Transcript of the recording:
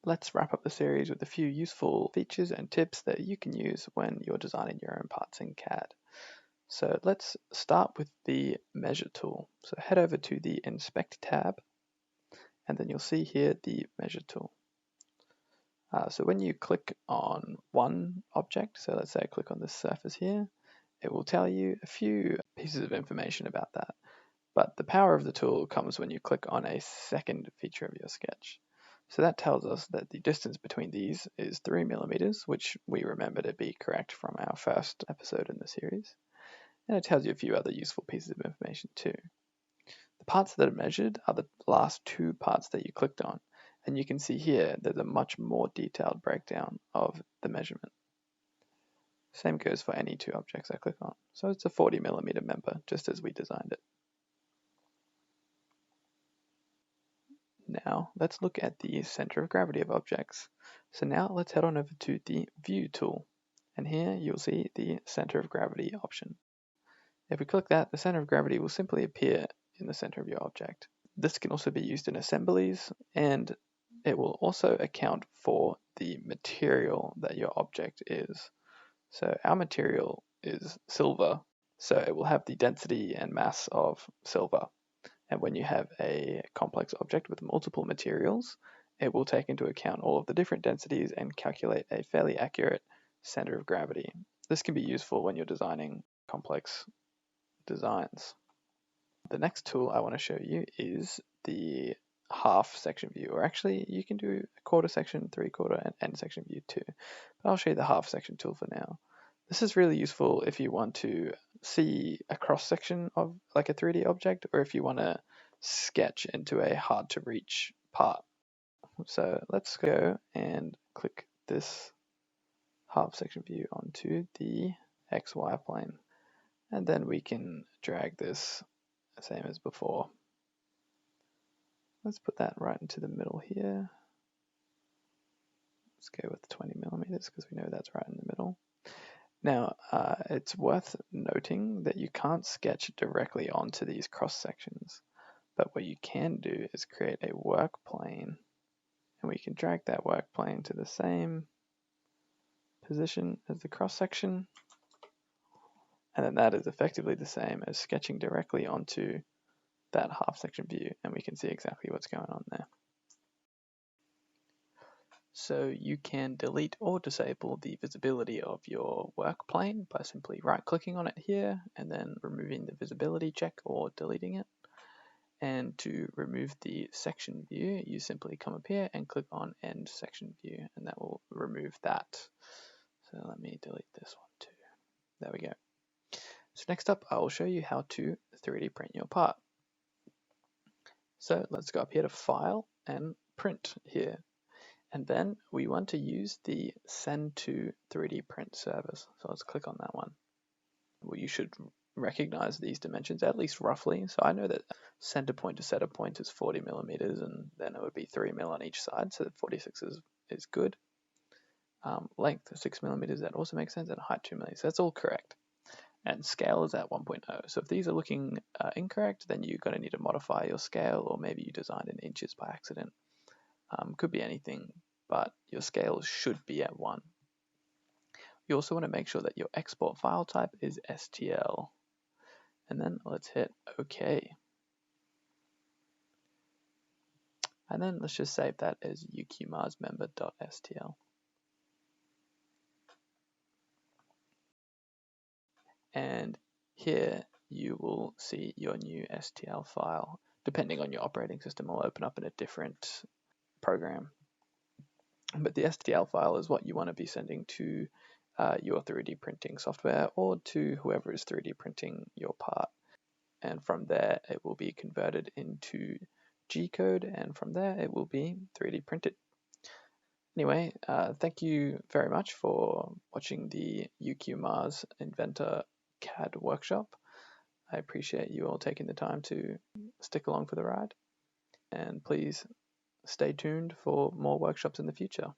let's wrap up the series with a few useful features and tips that you can use when you're designing your own parts in CAD. So let's start with the Measure tool. So head over to the Inspect tab, and then you'll see here the Measure tool. So when you click on one object, so let's say I click on this surface here, it will tell you a few pieces of information about that. But the power of the tool comes when you click on a second feature of your sketch. So that tells us that the distance between these is 3 millimeters, which we remember to be correct from our first episode in the series. And it tells you a few other useful pieces of information too. The parts that are measured are the last two parts that you clicked on. And you can see here there's a much more detailed breakdown of the measurement. Same goes for any two objects I click on. So it's a 40 millimeter member, just as we designed it. Now let's look at the center of gravity of objects. So now let's head on over to the View tool. And here you'll see the center of gravity option. If we click that, the center of gravity will simply appear in the center of your object. This can also be used in assemblies, and it will also account for the material that your object is. So our material is silver, so it will have the density and mass of silver. And when you have a complex object with multiple materials, it will take into account all of the different densities and calculate a fairly accurate center of gravity. This can be useful when you're designing complex designs. The next tool I want to show you is the half section view, or actually you can do a quarter section, 3/4, and end section view too. But I'll show you the half section tool for now. This is really useful if you want to see a cross section of like a 3D object, or if you want to sketch into a hard to reach part. So let's go and click this half section view onto the XY plane. And then we can drag this same as before. Let's put that right into the middle here. Let's go with 20 millimeters because we know that's right in the middle. Now, it's worth noting that you can't sketch directly onto these cross sections, but what you can do is create a work plane, and we can drag that work plane to the same position as the cross section, and then that is effectively the same as sketching directly onto that half section view, and we can see exactly what's going on there. So you can delete or disable the visibility of your work plane by simply right-clicking on it here and then removing the visibility check or deleting it. And to remove the section view, you simply come up here and click on End Section View, and that will remove that. So let me delete this one too. There we go. So next up, I will show you how to 3D print your part. So let's go up here to File and Print here. And then we want to use the Send to 3D Print service. So let's click on that one. Well, you should recognize these dimensions, at least roughly. So I know that center point to center point is 40 millimeters, and then it would be 3 mil on each side, so 46 is good. Length 6 millimeters, that also makes sense, and height 2 millimeters. So that's all correct. And scale is at 1.0. So if these are looking incorrect, then you're going to need to modify your scale, or maybe you designed in inches by accident. Could be anything, but your scale should be at 1. You also want to make sure that your export file type is STL. And then let's hit OK. And then let's just save that as uqmarsmember.stl. And here you will see your new STL file. Depending on your operating system, will open up in a different program. But the STL file is what you want to be sending to your 3D printing software or to whoever is 3D printing your part. And from there, it will be converted into G-code, and from there, it will be 3D printed. Anyway, thank you very much for watching the UQ-Mars Inventor CAD workshop. I appreciate you all taking the time to stick along for the ride. And please stay tuned for more workshops in the future.